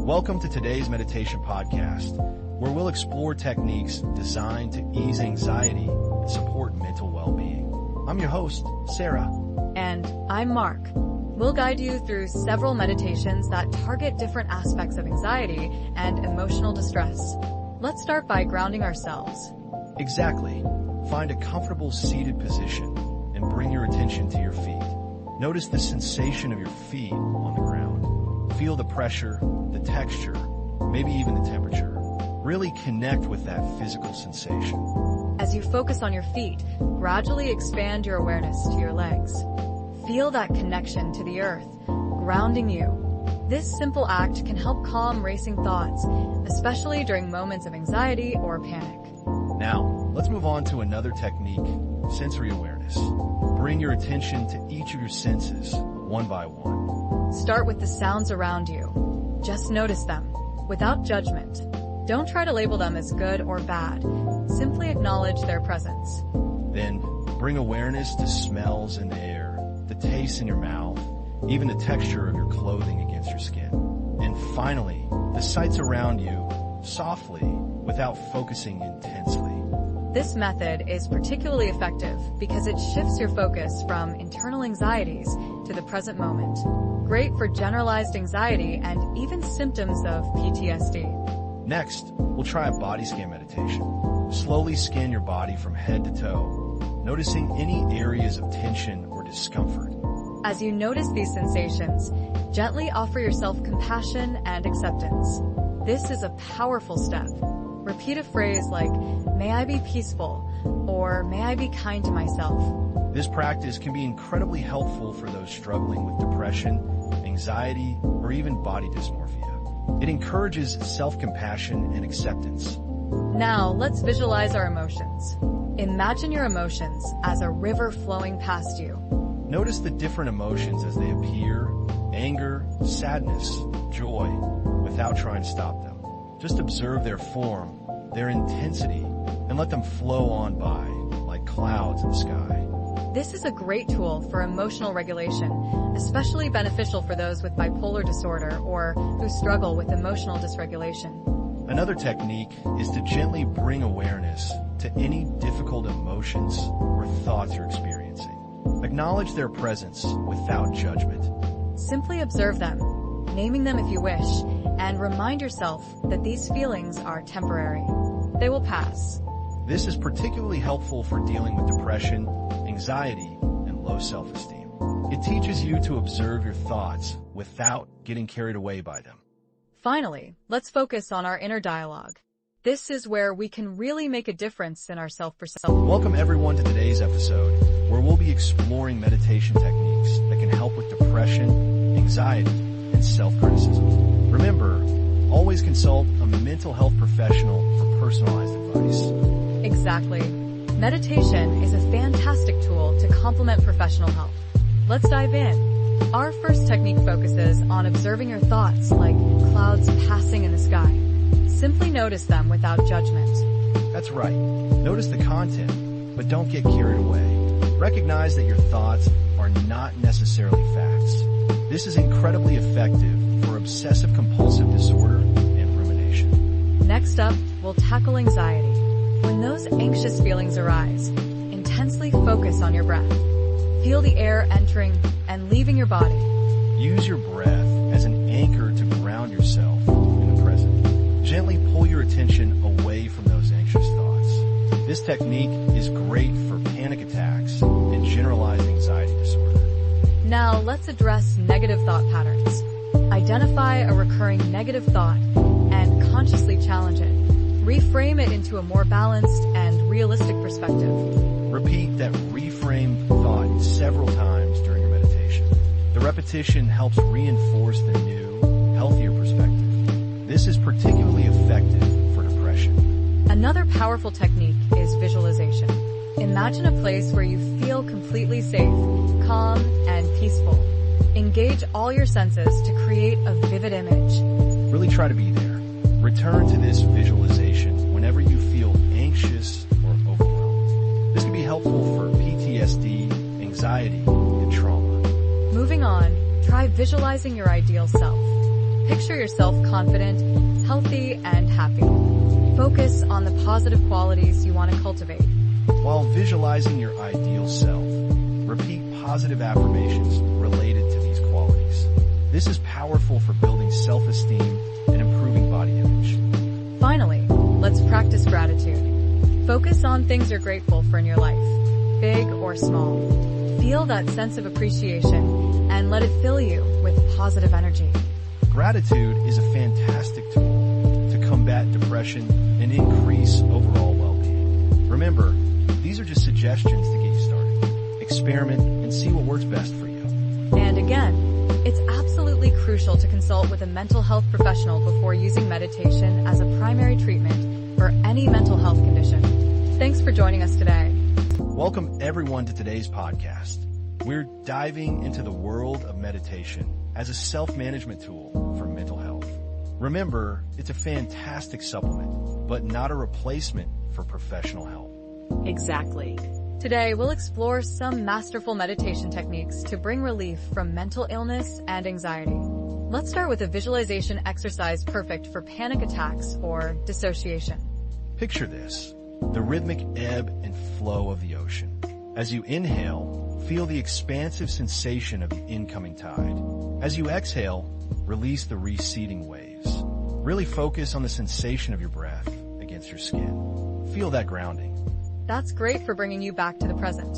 Welcome to today's meditation podcast, where we'll explore techniques designed to ease anxiety and support mental well-being. I'm your host, Sarah. And I'm Mark. We'll guide you through several meditations that target different aspects of anxiety and emotional distress. Let's start by grounding ourselves. Exactly. Find a comfortable seated position and bring your attention to your feet. Notice the sensation of your feet on the ground. Feel the pressure, the texture, maybe even the temperature. Really connect with that physical sensation. As you focus on your feet, gradually expand your awareness to your legs. Feel that connection to the earth, grounding you. This simple act can help calm racing thoughts, especially during moments of anxiety or panic. Now, let's move on to another technique, sensory awareness. Bring your attention to each of your senses, one by one. Start with the sounds around you. Just notice them, without judgment. Don't try to label them as good or bad. Simply acknowledge their presence. Then, bring awareness to smells in the air, the taste in your mouth, even the texture of your clothing against your skin. And finally, the sights around you, softly, without focusing intensely. This method is particularly effective because it shifts your focus from internal anxieties to the present moment. Great for generalized anxiety and even symptoms of PTSD. Next, we'll try a body scan meditation. Slowly scan your body from head to toe, noticing any areas of tension or discomfort. As you notice these sensations, gently offer yourself compassion and acceptance. This is a powerful step. Repeat a phrase like, "May I be peaceful," or "May I be kind to myself." This practice can be incredibly helpful for those struggling with depression, anxiety, or even body dysmorphia. It encourages self-compassion and acceptance. Now, let's visualize our emotions. Imagine your emotions as a river flowing past you. Notice the different emotions as they appear: anger, sadness, joy, without trying to stop them. Just observe their form, their intensity, and let them flow on by, like clouds in the sky. This is a great tool for emotional regulation, especially beneficial for those with bipolar disorder or who struggle with emotional dysregulation. Another technique is to gently bring awareness to any difficult emotions or thoughts you're experiencing. Acknowledge their presence without judgment. Simply observe them, naming them if you wish, and remind yourself that these feelings are temporary. They will pass. This is particularly helpful for dealing with depression, anxiety, and low self-esteem. It teaches you to observe your thoughts without getting carried away by them. Finally, let's focus on our inner dialogue. This is where we can really make a difference in our self-perception. Welcome everyone to today's episode, where we'll be exploring meditation techniques that can help with depression, anxiety, and self-criticism. Remember, always consult a mental health professional for personalized advice. Exactly. Meditation is a fantastic tool to complement professional help. Let's dive in. Our first technique focuses on observing your thoughts like clouds passing in the sky. Simply notice them without judgment. That's right. Notice the content, but don't get carried away. Recognize that your thoughts are not necessarily facts. This is incredibly effective for obsessive-compulsive disorder and rumination. Next up, we'll tackle anxiety. When those anxious feelings arise, intensely focus on your breath. Feel the air entering and leaving your body. Use your breath as an anchor to ground yourself in the present. Gently pull your attention away from those anxious thoughts. This technique is great for panic attacks and generalized anxiety disorder. Now, let's address negative thought patterns. Identify a recurring negative thought and consciously challenge it. Reframe it into a more balanced and realistic perspective. Repeat that reframed thought several times during your meditation. The repetition helps reinforce the new, healthier perspective. This is particularly effective for depression. Another powerful technique is visualization. Imagine a place where you feel completely safe, calm, and peaceful. Engage all your senses to create a vivid image. Really try to be there. Return to this visualization whenever you feel anxious or overwhelmed. This can be helpful for PTSD, anxiety, and trauma. Moving on, try visualizing your ideal self. Picture yourself confident, healthy, and happy. Focus on the positive qualities you want to cultivate. While visualizing your ideal self, repeat positive affirmations related to these qualities. This is powerful for building self-esteem and improving body image. Finally, let's practice gratitude. Focus on things you're grateful for in your life, big or small. Feel that sense of appreciation and let it fill you with positive energy. Gratitude is a fantastic tool to combat depression and increase overall well-being. Remember, these are just suggestions to get you started. Experiment and see what works best for you. And again, it's absolutely crucial to consult with a mental health professional before using meditation as a primary treatment for any mental health condition. Thanks for joining us today. Welcome everyone to today's podcast. We're diving into the world of meditation as a self-management tool for mental health. Remember, it's a fantastic supplement, but not a replacement for professional help. Exactly. Today, we'll explore some masterful meditation techniques to bring relief from mental illness and anxiety. Let's start with a visualization exercise perfect for panic attacks or dissociation. Picture this, the rhythmic ebb and flow of the ocean. As you inhale, feel the expansive sensation of the incoming tide. As you exhale, release the receding waves. Really focus on the sensation of your breath against your skin. Feel that grounding. That's great for bringing you back to the present.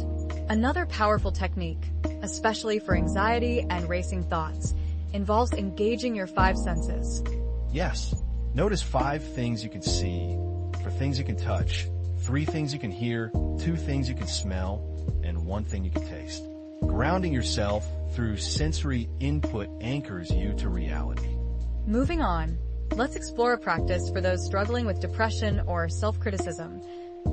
Another powerful technique, especially for anxiety and racing thoughts, involves engaging your five senses. Yes, notice 5 things you can see, 4 things you can touch, 3 things you can hear, 2 things you can smell, and 1 thing you can taste. Grounding yourself through sensory input anchors you to reality. Moving on, let's explore a practice for those struggling with depression or self-criticism.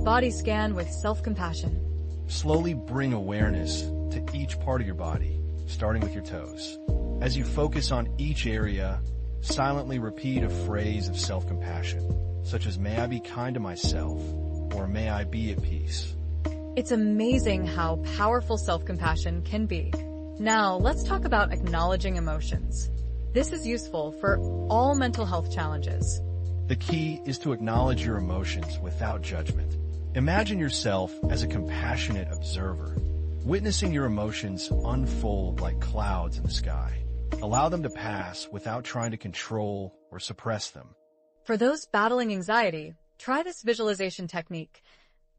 Body scan with self-compassion. Slowly bring awareness to each part of your body, starting with your toes. As you focus on each area, silently repeat a phrase of self-compassion, such as, "May I be kind to myself," or "May I be at peace." It's amazing how powerful self-compassion can be. Now, let's talk about acknowledging emotions. This is useful for all mental health challenges. The key is to acknowledge your emotions without judgment. Imagine yourself as a compassionate observer, witnessing your emotions unfold like clouds in the sky. Allow them to pass without trying to control or suppress them. For those battling anxiety, try this visualization technique.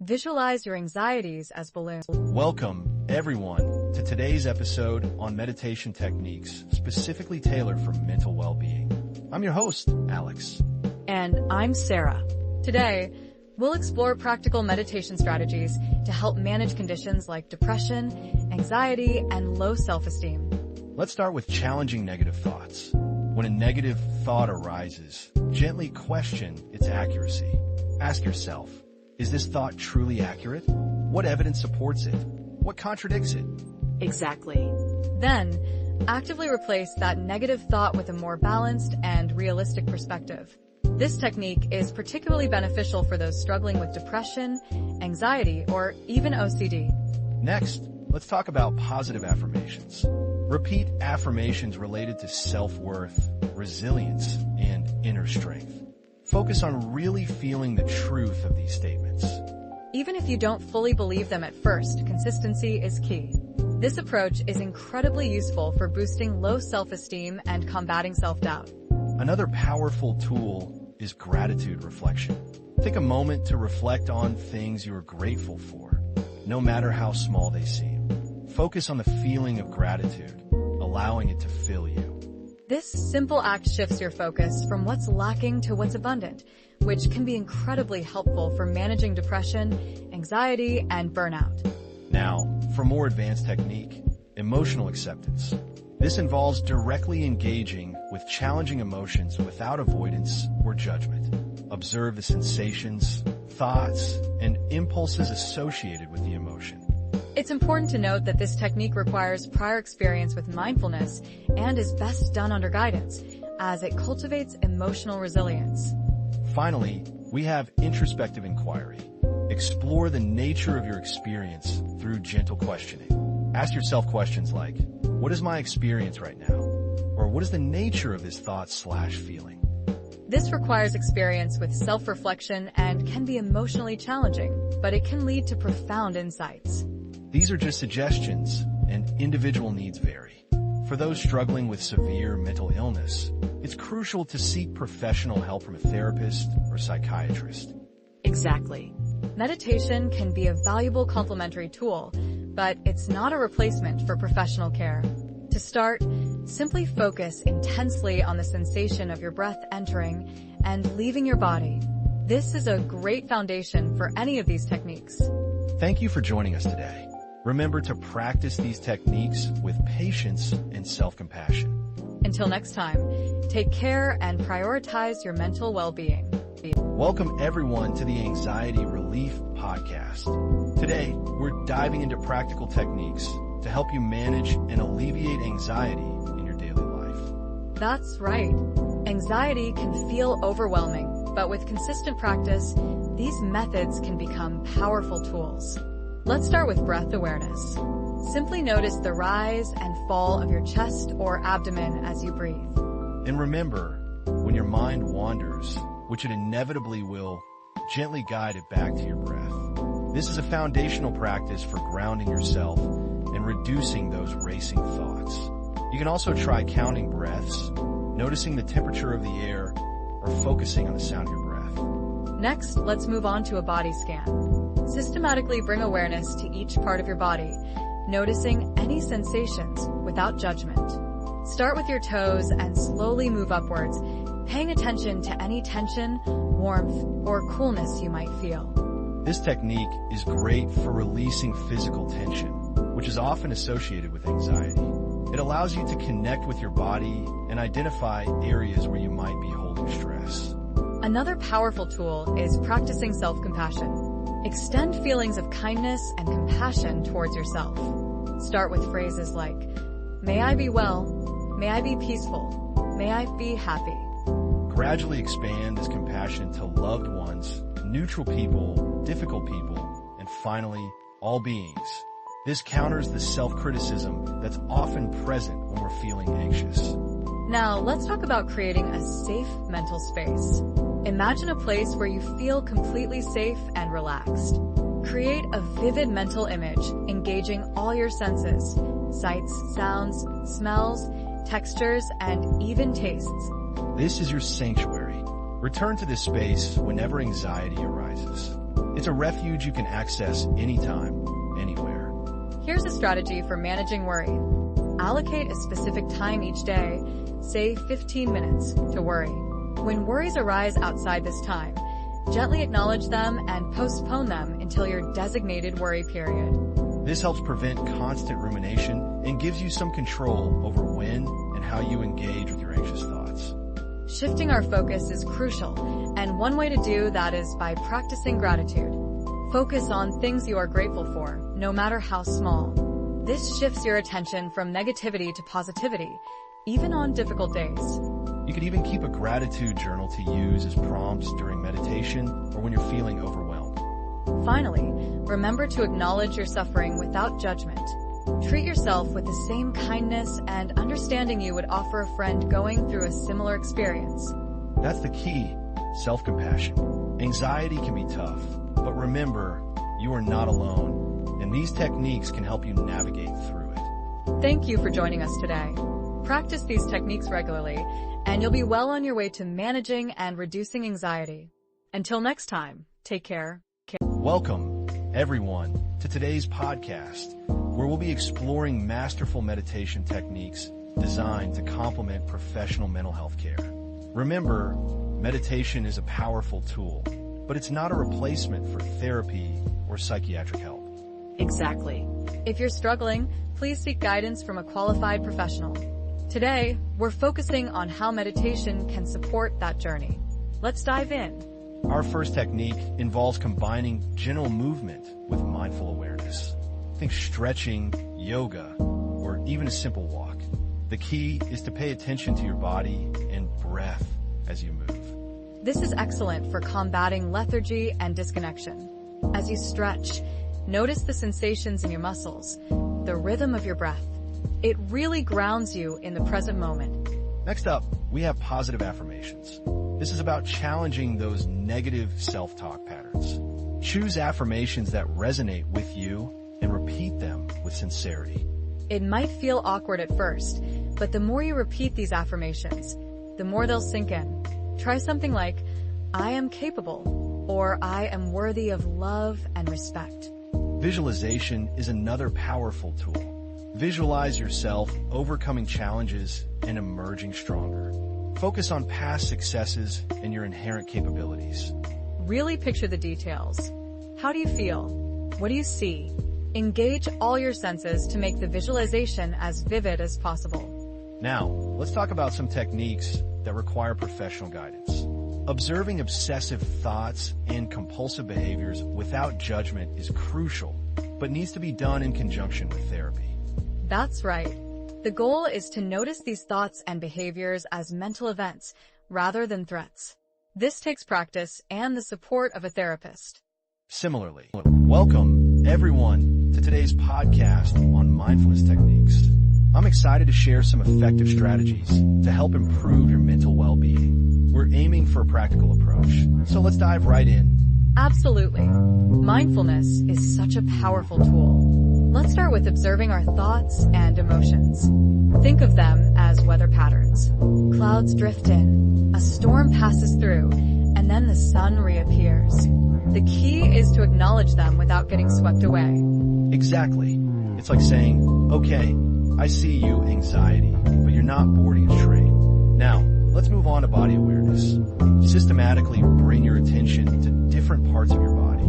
Visualize your anxieties as balloons. Welcome, everyone, to today's episode on meditation techniques specifically tailored for mental well-being. I'm your host, Alex. And I'm Sarah. Today, we'll explore practical meditation strategies to help manage conditions like depression, anxiety, and low self-esteem. Let's start with challenging negative thoughts. When a negative thought arises, gently question its accuracy. Ask yourself, is this thought truly accurate? What evidence supports it? What contradicts it? Exactly. Then, actively replace that negative thought with a more balanced and realistic perspective. This technique is particularly beneficial for those struggling with depression, anxiety, or even OCD. Next, let's talk about positive affirmations. Repeat affirmations related to self-worth, resilience, and inner strength. Focus on really feeling the truth of these statements. Even if you don't fully believe them at first, consistency is key. This approach is incredibly useful for boosting low self-esteem and combating self-doubt. Another powerful tool is gratitude reflection. Take a moment to reflect on things you are grateful for, no matter how small they seem. Focus on the feeling of gratitude, allowing it to fill you. This simple act shifts your focus from what's lacking to what's abundant, which can be incredibly helpful for managing depression, anxiety, and burnout. Now, for more advanced technique, emotional acceptance. This involves directly engaging with challenging emotions without avoidance or judgment. Observe the sensations, thoughts, and impulses associated with the emotion. It's important to note that this technique requires prior experience with mindfulness and is best done under guidance, as it cultivates emotional resilience. Finally, we have introspective inquiry. Explore the nature of your experience through gentle questioning. Ask yourself questions like, what is my experience right now? Or what is the nature of this thought/feeling? This requires experience with self-reflection and can be emotionally challenging, but it can lead to profound insights. These are just suggestions, and individual needs vary. For those struggling with severe mental illness, it's crucial to seek professional help from a therapist or psychiatrist. Exactly. Meditation can be a valuable complementary tool, but it's not a replacement for professional care. To start, simply focus intensely on the sensation of your breath entering and leaving your body. This is a great foundation for any of these techniques. Thank you for joining us today. Remember to practice these techniques with patience and self-compassion. Until next time, take care and prioritize your mental well-being. Welcome everyone to the Anxiety Relief Podcast. Today, we're diving into practical techniques to help you manage and alleviate anxiety in your daily life. That's right. Anxiety can feel overwhelming, but with consistent practice, these methods can become powerful tools. Let's start with breath awareness. Simply notice the rise and fall of your chest or abdomen as you breathe. And remember, when your mind wanders, which it inevitably will, gently guide it back to your breath. This is a foundational practice for grounding yourself and reducing those racing thoughts. You can also try counting breaths, noticing the temperature of the air, or focusing on the sound of your breath. Next, let's move on to a body scan. Systematically bring awareness to each part of your body, noticing any sensations without judgment. Start with your toes and slowly move upwards, paying attention to any tension, warmth, or coolness you might feel. This technique is great for releasing physical tension, which is often associated with anxiety. It allows you to connect with your body and identify areas where you might be holding stress. Another powerful tool is practicing self-compassion. Extend feelings of kindness and compassion towards yourself. Start with phrases like, "May I be well," "May I be peaceful," "May I be happy." Gradually expand this compassion to loved ones, neutral people, difficult people, and finally, all beings. This counters the self-criticism that's often present when we're feeling anxious. Now, let's talk about creating a safe mental space. Imagine a place where you feel completely safe and relaxed. Create a vivid mental image, engaging all your senses, sights, sounds, smells, textures, and even tastes. This is your sanctuary. Return to this space whenever anxiety arises. It's a refuge you can access anytime, anywhere. Here's a strategy for managing worry. Allocate a specific time each day, say 15 minutes, to worry. When worries arise outside this time, gently acknowledge them and postpone them until your designated worry period. This helps prevent constant rumination and gives you some control over when and how you engage with your anxious thoughts. Shifting our focus is crucial, and one way to do that is by practicing gratitude. Focus on things you are grateful for, no matter how small. This shifts your attention from negativity to positivity, even on difficult days. You could even keep a gratitude journal to use as prompts during meditation or when you're feeling overwhelmed. Finally, remember to acknowledge your suffering without judgment. Treat yourself with the same kindness and understanding you would offer a friend going through a similar experience. That's the key, self-compassion. Anxiety can be tough, but remember, you are not alone, and these techniques can help you navigate through it. Thank you for joining us today. Practice these techniques regularly, and you'll be well on your way to managing and reducing anxiety. Until next time, take care. Welcome, everyone, to today's podcast, where we'll be exploring masterful meditation techniques designed to complement professional mental health care. Remember, meditation is a powerful tool, but it's not a replacement for therapy or psychiatric help. Exactly. If you're struggling, please seek guidance from a qualified professional. Today, we're focusing on how meditation can support that journey. Let's dive in. Our first technique involves combining gentle movement with mindful awareness. Think stretching, yoga, or even a simple walk. The key is to pay attention to your body and breath as you move. This is excellent for combating lethargy and disconnection. As you stretch, notice the sensations in your muscles, the rhythm of your breath. It really grounds you in the present moment. Next up, we have positive affirmations. This is about challenging those negative self-talk patterns. Choose affirmations that resonate with you and repeat them with sincerity. It might feel awkward at first, but the more you repeat these affirmations, the more they'll sink in. Try something like, I am capable, or I am worthy of love and respect. Visualization is another powerful tool. Visualize yourself overcoming challenges and emerging stronger. Focus on past successes and your inherent capabilities. Really picture the details. How do you feel? What do you see? Engage all your senses to make the visualization as vivid as possible. Now, let's talk about some techniques that require professional guidance. Observing obsessive thoughts and compulsive behaviors without judgment is crucial, but needs to be done in conjunction with therapy. That's right. The goal is to notice these thoughts and behaviors as mental events rather than threats. This takes practice and the support of a therapist. Similarly, welcome everyone to today's podcast on mindfulness techniques. I'm excited to share some effective strategies to help improve your mental well-being. We're aiming for a practical approach, so let's dive right in. Absolutely. Mindfulness is such a powerful tool. Let's start with observing our thoughts and emotions. Think of them as weather patterns. Clouds drift in, a storm passes through, and then the sun reappears. The key is to acknowledge them without getting swept away. Exactly. It's like saying, okay, I see you, anxiety, but you're not boarding a train. Now, let's move on to body awareness. Systematically bring your attention to different parts of your body.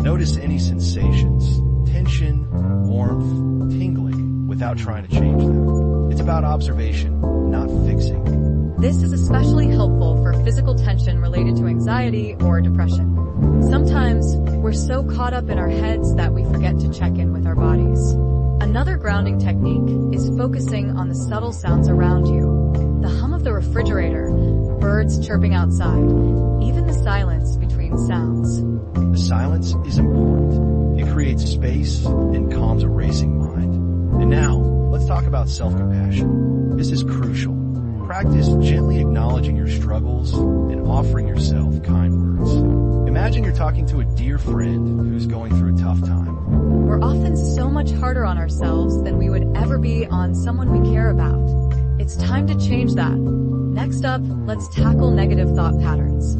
Notice any sensations, tension, warmth, tingling, without trying to change them. It's about observation, not fixing. This is especially helpful for physical tension related to anxiety or depression. Sometimes we're so caught up in our heads that we forget to check in with our bodies. Another grounding technique is focusing on the subtle sounds around you. The hum of the refrigerator, birds chirping outside, even the silence between sounds. The silence is important. It creates space and calms a racing mind. And now, let's talk about self-compassion. This is crucial. Practice gently acknowledging your struggles and offering yourself kind words. Imagine you're talking to a dear friend who's going through a tough time. We're often so much harder on ourselves than we would ever be on someone we care about. It's time to change that. Next up, let's tackle negative thought patterns.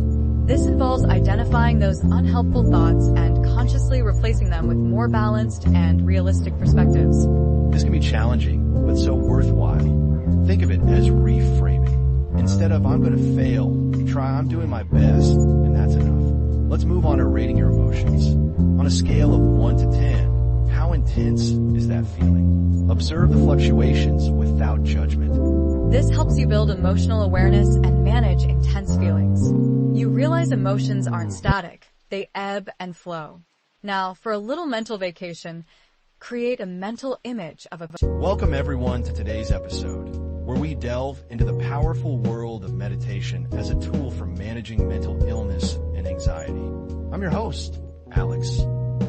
This involves identifying those unhelpful thoughts and consciously replacing them with more balanced and realistic perspectives. This can be challenging, but so worthwhile. Think of it as reframing. Instead of I'm going to fail, try I'm doing my best, and that's enough. Let's move on to rating your emotions. On a scale of 1 to 10, how intense is that feeling? Observe the fluctuations without judgment. This helps you build emotional awareness and manage intense feelings. You realize emotions aren't static, they ebb and flow. Now, for a little mental vacation, create a mental image of a... Welcome everyone to today's episode, where we delve into the powerful world of meditation as a tool for managing mental illness and anxiety. I'm your host, Alex.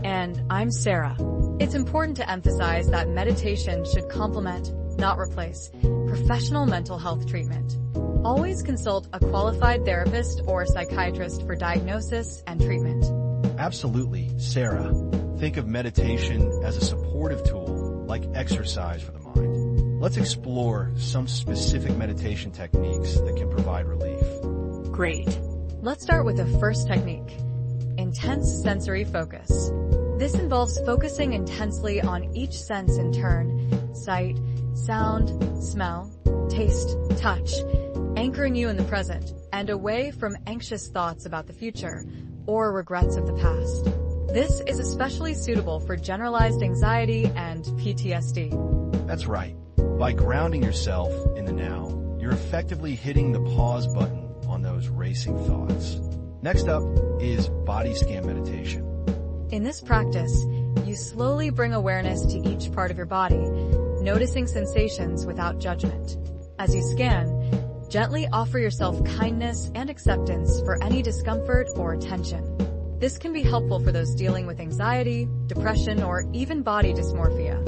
And I'm Sarah. It's important to emphasize that meditation should complement, not replace, professional mental health treatment. Always consult a qualified therapist or psychiatrist for diagnosis and treatment. Absolutely, Sarah. Think of meditation as a supportive tool, like exercise for the mind. Let's explore some specific meditation techniques that can provide relief. Great. Let's start with the first technique, intense sensory focus. This involves focusing intensely on each sense in turn, sight, sound, smell, taste, touch, anchoring you in the present and away from anxious thoughts about the future or regrets of the past. This is especially suitable for generalized anxiety and PTSD. That's right. By grounding yourself in the now, you're effectively hitting the pause button on those racing thoughts. Next up is body scan meditation. In this practice, you slowly bring awareness to each part of your body, noticing sensations without judgment. As you scan, gently offer yourself kindness and acceptance for any discomfort or tension. This can be helpful for those dealing with anxiety, depression, or even body dysmorphia.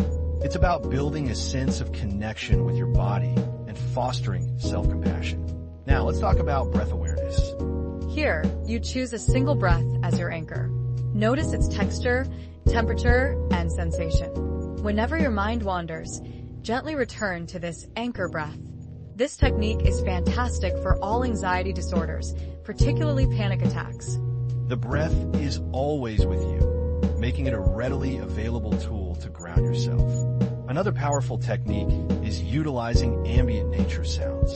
It's about building a sense of connection with your body and and fostering self-compassion. Now, let's talk about breath awareness. Here, you choose a single breath as your anchor. Notice its texture, temperature, and sensation. Whenever your mind wanders, gently return to this anchor breath. This technique is fantastic for all anxiety disorders, particularly panic attacks. The breath is always with you, making it a readily available tool to ground yourself. Another powerful technique is utilizing ambient nature sounds.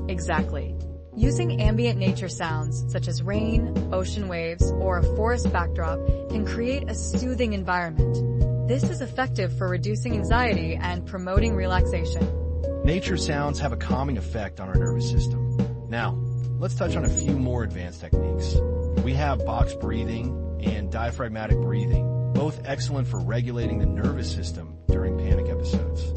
Exactly. Using ambient nature sounds, such as rain, ocean waves, or a forest backdrop, can create a soothing environment. This is effective for reducing anxiety and promoting relaxation. Nature sounds have a calming effect on our nervous system. Now, let's touch on a few more advanced techniques. We have box breathing and diaphragmatic breathing, both excellent for regulating the nervous system during panic episodes.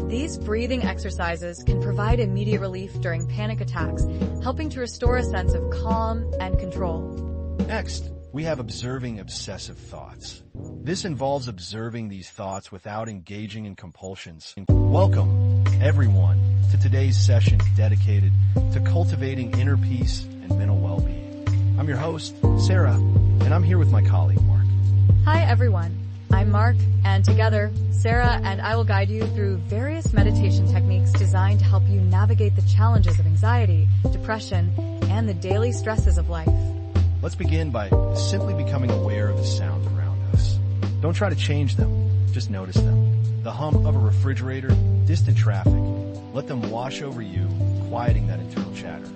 These breathing exercises can provide immediate relief during panic attacks, helping to restore a sense of calm and control. Next, we have observing obsessive thoughts. This involves observing these thoughts without engaging in compulsions. Welcome, everyone, to today's session dedicated to cultivating inner peace and mental well-being. I'm your host, Sarah, and I'm here with my colleague, Mark. Hi, everyone. I'm Mark, and together, Sarah and I will guide you through various meditation techniques designed to help you navigate the challenges of anxiety, depression, and the daily stresses of life. Let's begin by simply becoming aware of the sounds around us. Don't try to change them, just notice them. The hum of a refrigerator, distant traffic. Let them wash over you, quieting that internal chatter.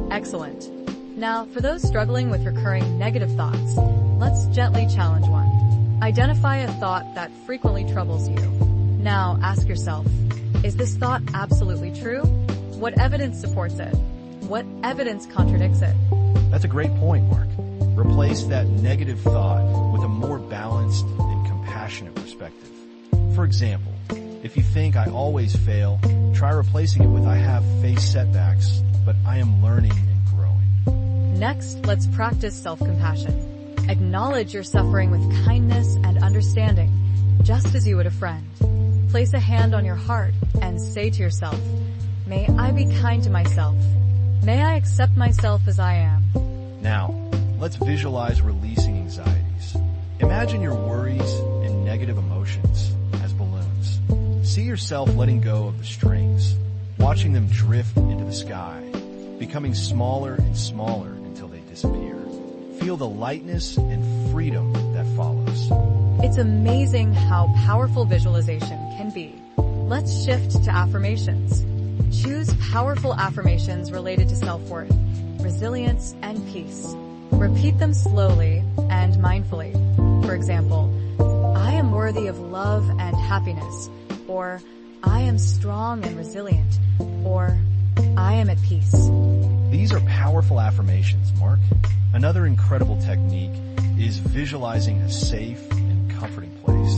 Excellent. Now, for those struggling with recurring negative thoughts, let's gently challenge one. Identify a thought that frequently troubles you. Now, ask yourself, is this thought absolutely true? What evidence supports it? What evidence contradicts it? That's a great point, Mark. Replace that negative thought with a more balanced and compassionate perspective. For example, if you think I always fail, try replacing it with I have faced setbacks, but I am learning and growing. Next, let's practice self-compassion. Acknowledge your suffering with kindness and understanding, just as you would a friend. Place a hand on your heart and say to yourself, may I be kind to myself. May I accept myself as I am. Now, let's visualize releasing anxieties. Imagine your worries and negative emotions as balloons. See yourself letting go of the strings, watching them drift into the sky, becoming smaller and smaller until they disappear. Feel the lightness and freedom that follows. It's amazing how powerful visualization can be. Let's shift to affirmations. Choose powerful affirmations related to self-worth, resilience, and peace. Repeat them slowly and mindfully. For example, I am worthy of love and happiness, or I am strong and resilient, or I am at peace. These are powerful affirmations, Mark. Another incredible technique is visualizing a safe and comforting place.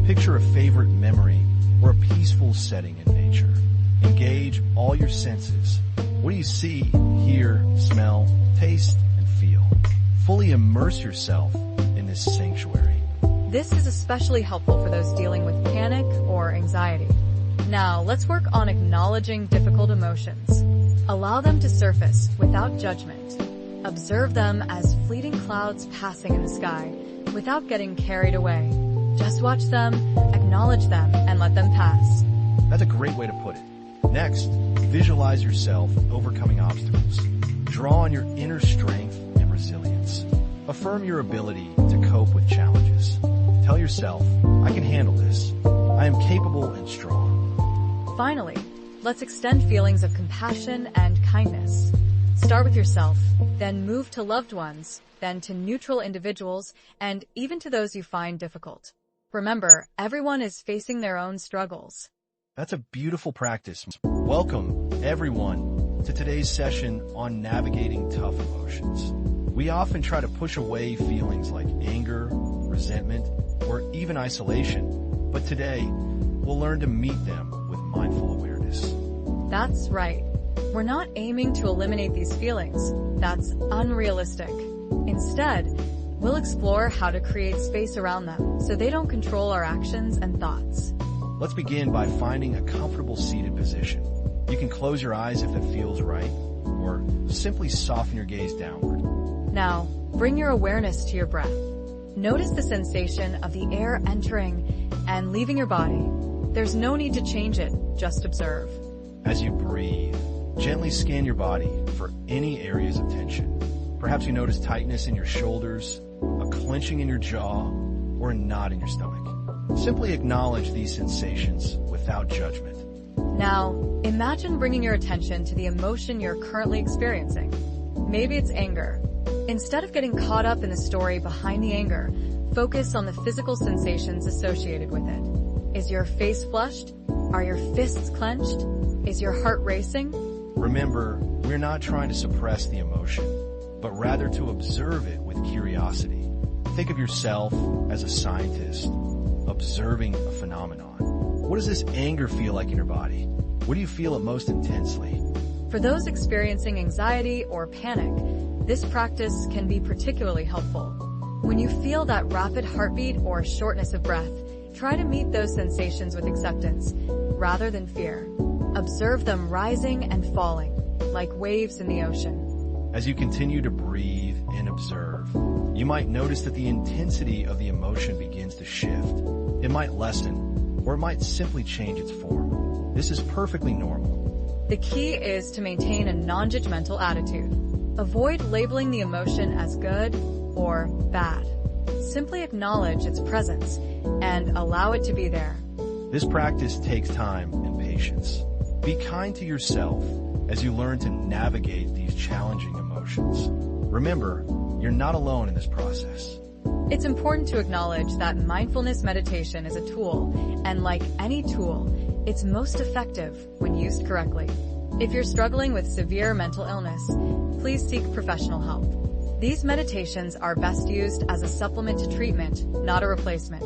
Picture a favorite memory or a peaceful setting in nature. Engage all your senses. What do you see, hear, smell, taste, and feel? Fully immerse yourself in this sanctuary. This is especially helpful for those dealing with panic or anxiety. Now, let's work on acknowledging difficult emotions. Allow them to surface without judgment. Observe them as fleeting clouds passing in the sky without getting carried away. Just watch them, acknowledge them, and let them pass. That's a great way to put it. Next, visualize yourself overcoming obstacles. Draw on your inner strength and resilience. Affirm your ability to cope with challenges. Tell yourself, I can handle this. I am capable and strong. Finally, let's extend feelings of compassion and kindness. Start with yourself, then move to loved ones, then to neutral individuals, and even to those you find difficult. Remember, everyone is facing their own struggles. That's a beautiful practice. Welcome, everyone, to today's session on navigating tough emotions. We often try to push away feelings like anger, resentment, or even isolation, but today, we'll learn to meet them with mindful awareness. That's right. We're not aiming to eliminate these feelings. That's unrealistic. Instead, we'll explore how to create space around them so they don't control our actions and thoughts. Let's begin by finding a comfortable seated position. You can close your eyes if it feels right, or simply soften your gaze downward. Now, bring your awareness to your breath. Notice the sensation of the air entering and leaving your body. There's no need to change it, just observe. As you breathe, gently scan your body for any areas of tension. Perhaps you notice tightness in your shoulders, a clenching in your jaw, or a knot in your stomach. Simply acknowledge these sensations without judgment. Now, imagine bringing your attention to the emotion you're currently experiencing. Maybe it's anger. Instead of getting caught up in the story behind the anger, focus on the physical sensations associated with it. Is your face flushed? Are your fists clenched? Is your heart racing? Remember, we're not trying to suppress the emotion, but rather to observe it with curiosity. Think of yourself as a scientist, observing a phenomenon. What does this anger feel like in your body? What do you feel it most intensely? For those experiencing anxiety or panic, this practice can be particularly helpful. When you feel that rapid heartbeat or shortness of breath, try to meet those sensations with acceptance, rather than fear. Observe them rising and falling, like waves in the ocean. As you continue to breathe and observe, you might notice that the intensity of the emotion begins to shift. It might lessen, or it might simply change its form. This is perfectly normal. The key is to maintain a non-judgmental attitude. Avoid labeling the emotion as good or bad. Simply acknowledge its presence and allow it to be there. This practice takes time and patience. Be kind to yourself as you learn to navigate these challenging emotions. Remember, you're not alone in this process. It's important to acknowledge that mindfulness meditation is a tool, and like any tool, it's most effective when used correctly. If you're struggling with severe mental illness, please seek professional help. These meditations are best used as a supplement to treatment, not a replacement.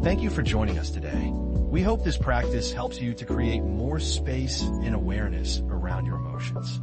Thank you for joining us today. We hope this practice helps you to create more space and awareness around your emotions.